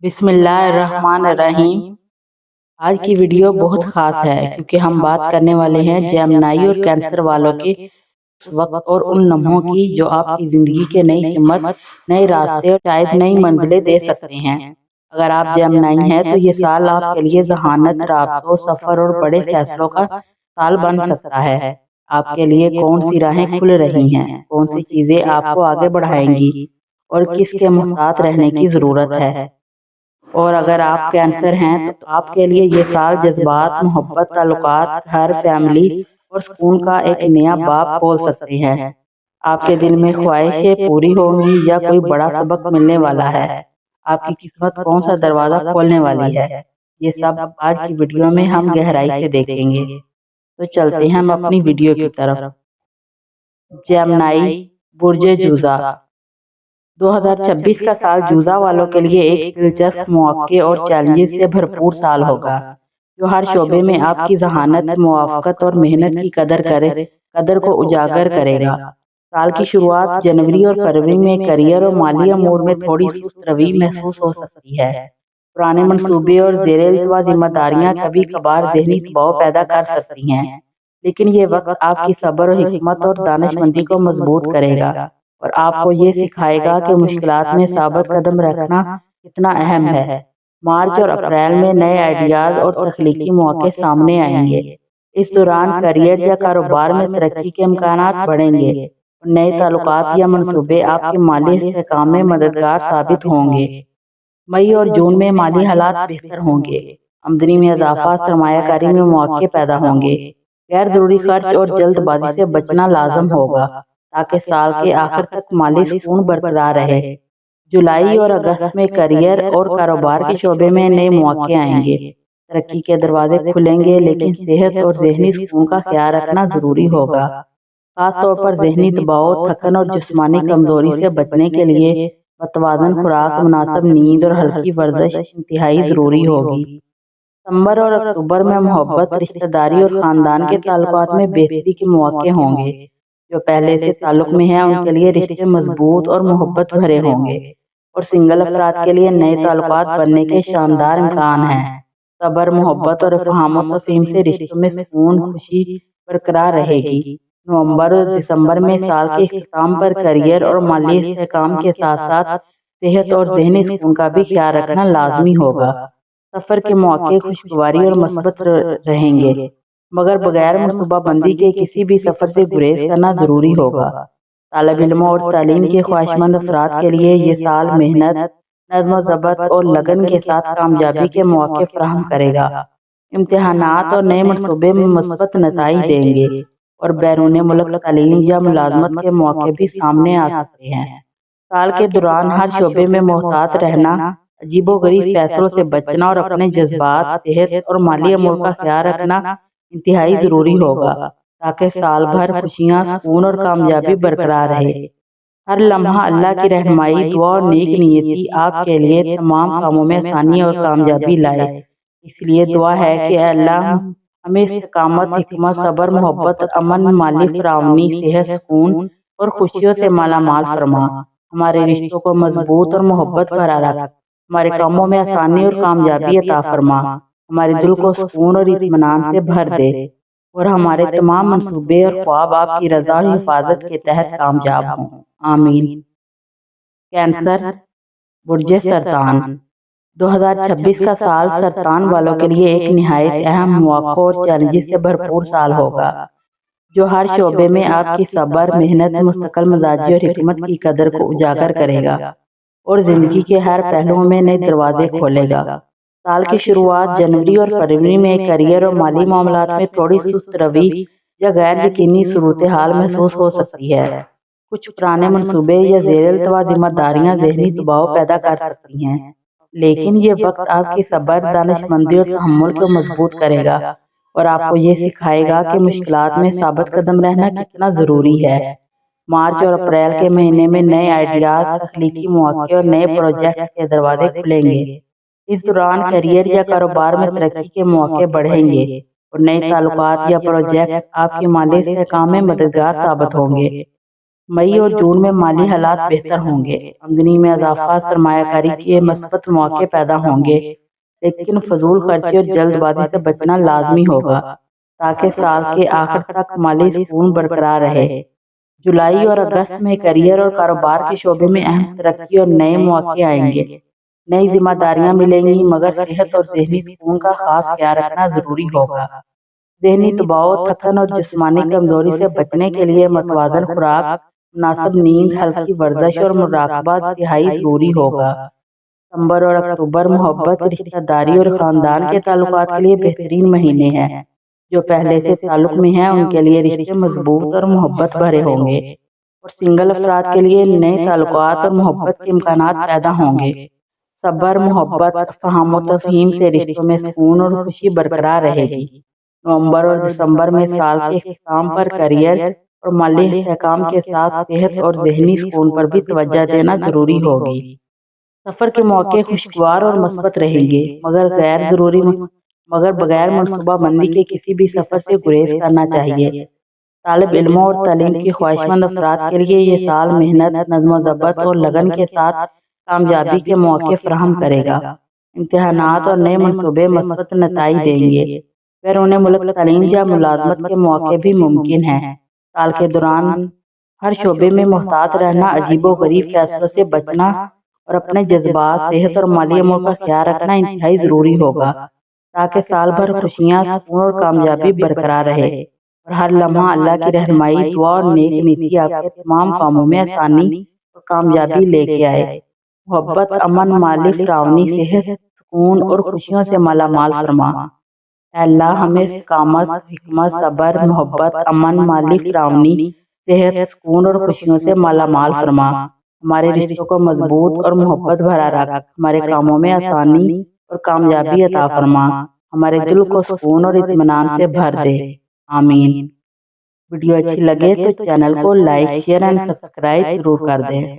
बिस्मिल्लाहिर्रहमानिर्रहीम। आज की वीडियो बहुत खास है क्योंकि हम बात करने वाले हैं जेमिनी और कैंसर वालों के उस वक्त और उन लम्हों की जो आपकी ज़िंदगी के नई सिमत, नए रास्ते और शायद नई मंजिलें दे सकते हैं। अगर आप जेमिनी हैं तो ये साल आपके लिए जहानत, राबतों, सफ़र और बड़े फैसलों का साल बन सकता है। आपके लिए कौन सी राहें खुल रही हैं, कौन सी चीज़ें आपको आगे बढ़ाएंगी और किसके मुहतात रहने की ज़रूरत है। और अगर आप कैंसर हैं तो आपके लिए ये साल जज्बात, मोहब्बत, ताल्लुकात, घर, फैमिली और सुकून का एक नया बाब खोल सकते हैं। आपके दिल में ख्वाहिशें पूरी होंगी या कोई बड़ा सबक मिलने वाला है। आपकी किस्मत कौन सा दरवाज़ा खोलने वाली है, ये सब आज की वीडियो में हम गहराई से देखेंगे। तो चलते हैं हम अपनी वीडियो की तरफ। जेमिनी बुर्ज जूज़ा। 2026 का साल जूज़ा वालों के लिए एक दिलचस्प मौके और चैलेंजेस से भरपूर साल होगा, जो हर शोबे में आपकी जहानत, मुवाफ़क़त और मेहनत की कदर को उजागर करेगा। साल की शुरुआत जनवरी और फरवरी में करियर और माली अमूर में थोड़ी सुस्त रवि महसूस हो सकती है। पुराने मनसूबे और ज़ेर-ए-इल्तिवा जिम्मेदारियां कभी कभार ज़हनी दबाव पैदा कर सकती हैं, लेकिन ये वक्त आपकी सब्र और हिकमत और दानिशमंदी को मजबूत करेगा और आपको ये सिखाएगा कि मुश्किलात में साबित कदम रखना कितना अहम है। मार्च और अप्रैल में नए आइडियाज़ और तख्लीकी मौके सामने आएंगे। इस दौरान करियर या कारोबार में तरक्की के इम्कानात बढ़ेंगे और नए ताल्लुकात या मनसूबे आपके माली इस्तेहकाम में मददगार साबित होंगे। मई और जून में माली हालात बेहतर होंगे, आमदनी में इजाफा, सरमायाकारी में मौके पैदा होंगे। गैर जरूरी खर्च और जल्दबाजी से बचना लाजम होगा ताकि साल के आखिर तक माली सुकून बरकरार रहे। जुलाई और अगस्त में करियर और कारोबार के शोबे में नए मौके आएंगे, तरक्की के दरवाजे खुलेंगे, लेकिन सेहत और जहनी सुकून का ख्याल रखना जरूरी होगा। खास तौर पर जहनी दबाव, थकन और जिस्मानी कमजोरी से बचने के लिए मतवाजन खुराक, मुनासिब नींद और हल्की वर्जिश इंतहाई जरूरी होगी। सितंबर और अक्टूबर में मोहब्बत, रिश्तेदारी और खानदान के ताल्लुकात में बेहतरी के मौके होंगे। जो पहले से ताल्लुक में हैं उनके लिए रिश्ते मजबूत और मोहब्बत भरे होंगे और सिंगल अफराद के लिए नए ताल्लुकात बनने के शानदार इम्कान हैं। सब्र, मोहब्बत और इफ़हाम व तफ़हीम से रिश्तों में सुकून, खुशी बरकरार रहेगी। नवंबर और दिसंबर में साल के इख्तिताम पर करियर और माली इस्तेहकाम के साथ साथ सेहत और ज़हनी सुकून का भी ख्याल रखना लाजमी होगा। सफ़र के मौके खुशगवारी और मस्बत रहेंगे, मगर बगैर मनसूबाबंदी के किसी भी सफ़र से गुरेज करना ज़रूरी होगा। तालिब इल्मों और तालीम के ख्वाहिशमंद अफराद के लिए ये साल मेहनत, नज़्म ज़ब्त और लगन के साथ कामयाबी के मौके फराहम करेगा। इम्तिहानात और नए मनसूबे में मुस्बत नताइज देंगे और बैरून मुल्क तालीम या मुलाजमत के मौके भी सामने आ सकते हैं। साल के दौरान हर शोबे में मोहतात रहना, अजीबोगरीब फैसलों से बचना और अपने जज्बात, सेहत और माली अमूर का ख्याल रखना इंतहाई जरूरी होगा ताकि साल भर खुशियां, सुकून और कामयाबी बरकरार रहे। हर लम्हा अल्लाह की रहनुमाई, दुआ और नेक नियति आपके लिए तमाम कामों में आसानी और कामयाबी लाए। इसलिए दुआ है कि अल्लाह हमें इस्तिकामत, हिकमत, सब्र, मोहब्बत, अमन, माली फरावनी, सेहत, सुकून और खुशियों से माला माल फरमा। हमारे रिश्तों को मजबूत और मोहब्बत भरा रख, हमारे कामों में आसानी और कामयाबी अता फरमा, हमारे दिल को सुकून और इत्मीनान से भर दे और हमारे तमाम मंसूबे और ख्वाब आपकी रजा और हिफाजत के तहत कामयाब हों। आमीन। कैंसर बुर्ज सरतान। 2026 का साल सरतान वालों के लिए एक निहायत अहम मौक़ों और चैलेंजेस से भरपूर साल होगा, जो हर शोबे में आपकी सब्र, मेहनत, मुस्तकिल मिजाजी और हिकमत की कदर को उजागर करेगा और जिंदगी के हर पहलुओं में नए दरवाजे खोलेगा। साल की शुरुआत जनवरी और फरवरी में करियर और माली मामलात में थोड़ी सुस्त रवि या गैर यकीनी सूरत हाल महसूस हो सकती है। कुछ पुराने मनसूबे या ज़ेर-ए-इल्तिवा जिम्मेदारियां ज़हनी दबाव पैदा कर सकती हैं, लेकिन ये वक्त आपकी सब्र, दानिशमंदी और तहम्मुल को मजबूत करेगा और आपको ये सिखाएगा कि मुश्किलात में साबित कदम रहना कितना ज़रूरी है। मार्च और अप्रैल के महीने में नए आइडियाज़, तख्लीकी मौके और नए प्रोजेक्ट के दरवाजे खुलेंगे। इस दौरान करियर या कारोबार में तरक्की के मौके बढ़ेंगे और नए ताल्लुकात या प्रोजेक्ट आपके माली इस्तेहकाम में मददगार साबित होंगे। मई और जून में माली हालात बेहतर होंगे, आमदनी में इजाफा, सरमायाकारी के मस्बत मौके पैदा होंगे, लेकिन फजूल खर्चे और जल्दबाजी से बचना लाजमी होगा ताकि साल के आखिर तक माली सुकून बरकरार रहे। जुलाई और अगस्त में करियर और कारोबार के शोबे में अहम तरक्की और नए मौके आएंगे, नई जिम्मेदारियां मिलेंगी, मगर सेहत और जहनी सुकून का खास ख्याल रखना जरूरी होगा। जहनी दबाव, थकन और जिस्मानी कमजोरी से बचने के लिए मतवाजन खुराक, मुनासिब नींद, हल्की वर्जिश और मुराकबा इंतहाई जरूरी होगा। सितंबर और अक्टूबर मोहब्बत, रिश्तेदारी और खानदान के ताल्लुकात के लिए बेहतरीन महीने हैं। जो पहले से ताल्लुक में हैं उनके लिए रिश्ते मजबूत और मोहब्बत भरे होंगे, और सिंगल अफराद के लिए नए ताल्लुकात और मोहब्बत के इम्कानात पैदा होंगे। सब्र, मोहब्बत, फहम व तफहीम से रिश्तों में सुकून और खुशी बरकरार रहेगी। नवंबर और दिसंबर में साल के इख्तिताम पर करियर और माली इस्तेहकाम के साथ सेहत और जहनी सुकून पर भी तवज्जो देना जरूरी होगी। सफर के मौके खुशगवार और मस्बत रहेंगे, मगर बगैर मनसूबा बंदी के किसी भी सफर से गुरेज करना चाहिए। तालिब इल्मों और तालीम की ख्वाहिशमंद अफराद के लिए ये साल मेहनत, नज़्म ज़ब्त और लगन के साथ कामयाबी के मौके फराहम करेगा। इम्तिहानात और नए मनसूबे मस्बत नताइज देंगे, फिर उन्हें मुल्क तालीम या मुलाजमत के मौके भी मुमकिन हैं। साल के दौरान हर शोबे में मुहतात रहना, अजीबो गरीब फैसलों से बचना और अपने जज्बात, सेहत और माली अमूर का ख्याल रखना इंतहाई जरूरी होगा ताकि साल भर खुशियाँ, सुकून और कामयाबी बरकरार रहे, और हर लम्हा अल्लाह की रहनुमाई, दुआ और नेक नीति आपके तमाम कामों में आसानी और कामयाबी लेके आए। मोहब्बत, अमन, माली फरावनी, सेहत, सुकून और खुशियों से माला माल फरमा। अल्लाह हमें इस्तिकामत, हिकमत, सब्र, मोहब्बत, अमन, माली फरावनी, सेहत, सुकून और खुशियों से माला माल फरमा। हमारे रिश्तों को मजबूत और मोहब्बत भरा रख, हमारे कामों में आसानी और कामयाबी अता फरमा, हमारे दिल को सुकून और इत्मीनान से भर दे। आमीन। वीडियो अच्छी लगे तो चैनल को लाइक, शेयर एंड सब्सक्राइब जरूर कर दें।